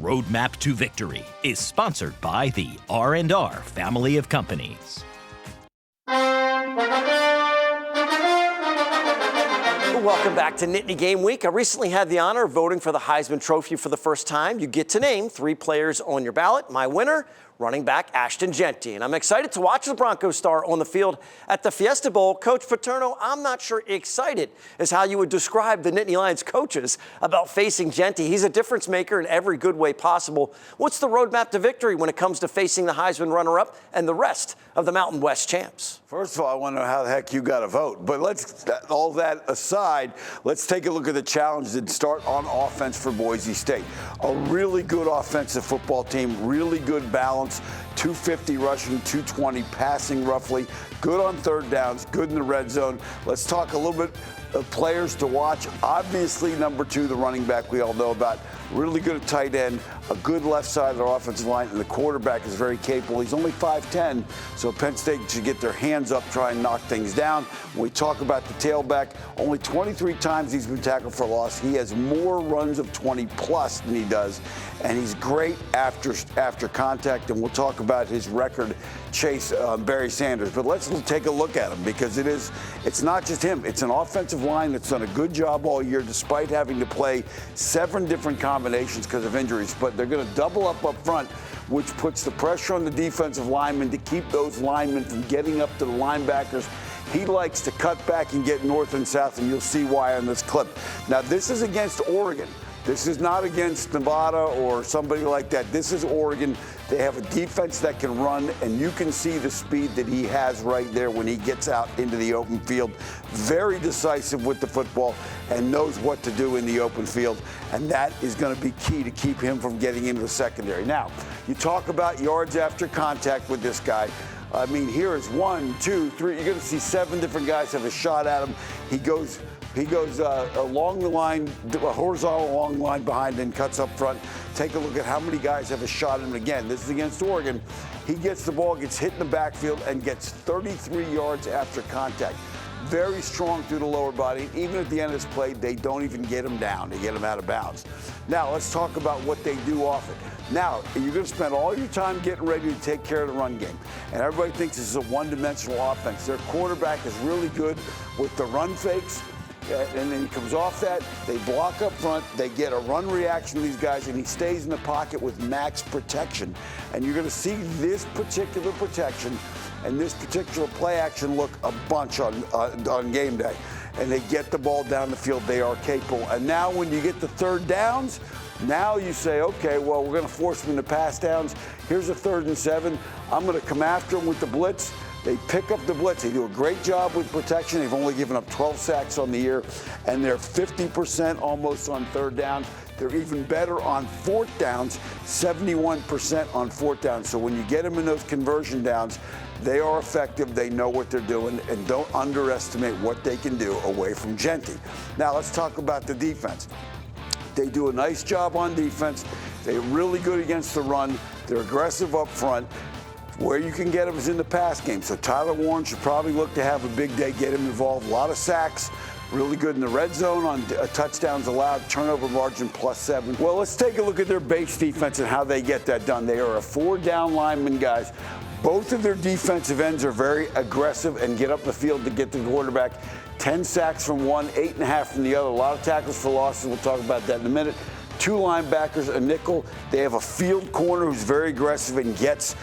Roadmap to Victory is sponsored by the R&R family of companies. Welcome back to Nittany Game Week. I recently had the honor of voting for the Heisman Trophy for the first time. You get to name 3 players on your ballot. My winner, running back Ashton Jeanty. And I'm excited to watch the Broncos star on the field at the Fiesta Bowl. Coach Paterno, I'm not sure excited is how you would describe the Nittany Lions coaches about facing Jeanty. He's a difference maker in every good way possible. What's the roadmap to victory when it comes to facing the Heisman runner-up and the rest of the Mountain West champs? First of all, I want to know how the heck you got to vote. But all that aside, let's take a look at the challenge that start on offense for Boise State. A really good offensive football team, really good balance. 250 rushing, 220 passing roughly. Good on third downs, good in the red zone. Let's talk a little bit of players to watch. Obviously, number 2, the running back we all know about. Really good at tight end, a good left side of their offensive line, and the quarterback is very capable. He's only 5'10", so Penn State should get their hands up, try and knock things down. When we talk about the tailback, only 23 times he's been tackled for loss. He has more runs of 20-plus than he does, and he's great after contact, and we'll talk about his record chase Barry Sanders. But let's take a look at him, because it's not just him. It's an offensive line that's done a good job all year, despite having to play 7 different combinations because of injuries. But they're going to double up front, which puts the pressure on the defensive linemen to keep those linemen from getting up to the linebackers. He likes to cut back and get north and south, and you'll see why on this clip. Now, this is against Oregon. This is not against Nevada or somebody like that. This is Oregon. They have a defense that can run, and you can see the speed that he has right there when he gets out into the open field. Very decisive with the football and knows what to do in the open field, and that is going to be key to keep him from getting into the secondary. Now, you talk about yards after contact with this guy. I mean, here is 1, 2, 3. You're going to see 7 different guys have a shot at him. He goes along the line, horizontal along the line behind and cuts up front. Take a look at how many guys have a shot at him. Again, this is against Oregon. He gets the ball, gets hit in the backfield, and gets 33 yards after contact. Very strong through the lower body. Even at the end of this play, they don't even get him down. They get him out of bounds. Now, let's talk about what they do off it. Now, you're going to spend all your time getting ready to take care of the run game. And everybody thinks this is a one-dimensional offense. Their quarterback is really good with the run fakes. And then he comes off that, they block up front, they get a run reaction to these guys, and he stays in the pocket with max protection. And you're going to see this particular protection and this particular play action look a bunch on game day. And they get the ball down the field. They are capable. And now when you get the third downs, now you say, okay, well, we're going to force them into pass downs. Here's a 3rd and 7. I'm going to come after them with the blitz. They pick up the blitz. They do a great job with protection. They've only given up 12 sacks on the year, and they're 50% almost on 3rd downs. They're even better on 4th downs, 71% on 4th downs. So when you get them in those conversion downs, they are effective. They know what they're doing, and don't underestimate what they can do away from Jeanty. Now let's talk about the defense. They do a nice job on defense. They're really good against the run. They're aggressive up front. Where you can get him is in the pass game. So Tyler Warren should probably look to have a big day, get him involved. A lot of sacks, really good in the red zone on touchdowns allowed, turnover margin +7. Well, let's take a look at their base defense and how they get that done. They are a 4-down lineman, guys. Both of their defensive ends are very aggressive and get up the field to get the quarterback. 10 sacks from one, 8.5 from the other. A lot of tackles for losses. We'll talk about that in a minute. 2 linebackers, a nickel. They have a field corner who's very aggressive and gets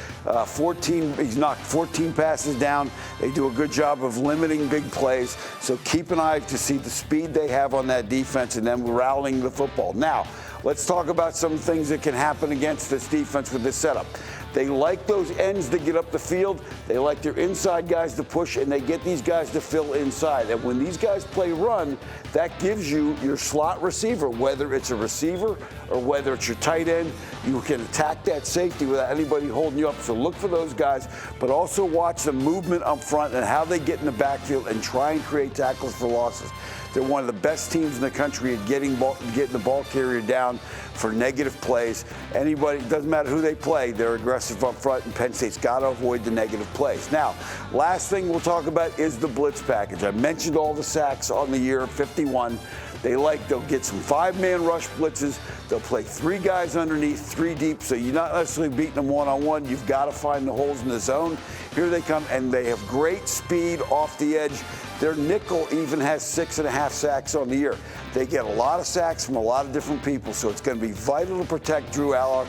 14. He's knocked 14 passes down. They do a good job of limiting big plays. So keep an eye to see the speed they have on that defense and them rallying the football. Now, let's talk about some things that can happen against this defense with this setup. They like those ends to get up the field. They like their inside guys to push, and they get these guys to fill inside. And when these guys play run, that gives you your slot receiver, whether it's a receiver or whether it's your tight end. You can attack that safety without anybody holding you up. So look for those guys, but also watch the movement up front and how they get in the backfield and try and create tackles for losses. They're one of the best teams in the country at getting the ball carrier down for negative plays. Anybody, doesn't matter who they play, they're aggressive up front, and Penn State's got to avoid the negative plays. Now, last thing we'll talk about is the blitz package. I mentioned all the sacks on the year, 51. They'll get some 5-man rush blitzes. They'll play 3 guys underneath, 3 deep, so you're not necessarily beating them one-on-one. You've got to find the holes in the zone. Here they come, and they have great speed off the edge. Their nickel even has 6.5 sacks on the year. They get a lot of sacks from a lot of different people, so it's going to be vital to protect Drew Allard.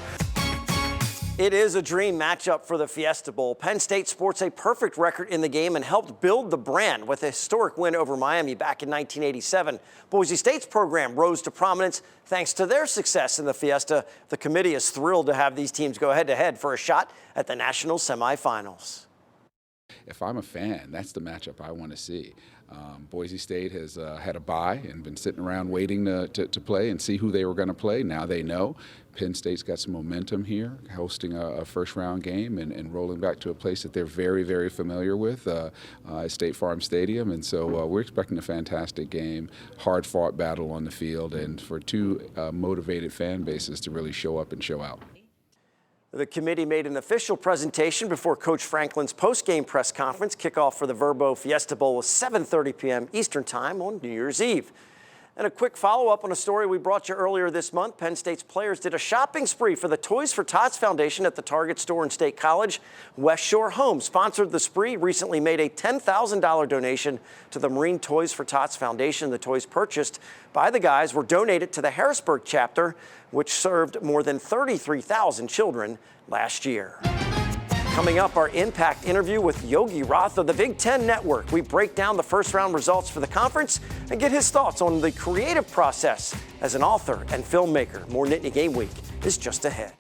It is a dream matchup for the Fiesta Bowl. Penn State sports a perfect record in the game and helped build the brand with a historic win over Miami back in 1987. Boise State's program rose to prominence thanks to their success in the Fiesta. The committee is thrilled to have these teams go head-to-head for a shot at the national semifinals. If I'm a fan, that's the matchup I want to see. Boise State has had a bye and been sitting around waiting to play and see who they were going to play. Now they know. Penn State's got some momentum here, hosting a first-round game and rolling back to a place that they're very, very familiar with, State Farm Stadium. And so we're expecting a fantastic game, hard-fought battle on the field, and for 2 motivated fan bases to really show up and show out. The committee made an official presentation before Coach Franklin's post-game press conference. Kickoff for the Verbo Fiesta Bowl was 7:30 p.m. Eastern Time on New Year's Eve. And a quick follow-up on a story we brought you earlier this month. Penn State's players did a shopping spree for the Toys for Tots Foundation at the Target store in State College. West Shore Home sponsored the spree, recently made a $10,000 donation to the Marine Toys for Tots Foundation. The toys purchased by the guys were donated to the Harrisburg chapter, which served more than 33,000 children last year. Coming up, our Impact interview with Yogi Roth of the Big Ten Network. We break down the first-round results for the conference and get his thoughts on the creative process as an author and filmmaker. More Nittany Game Week is just ahead.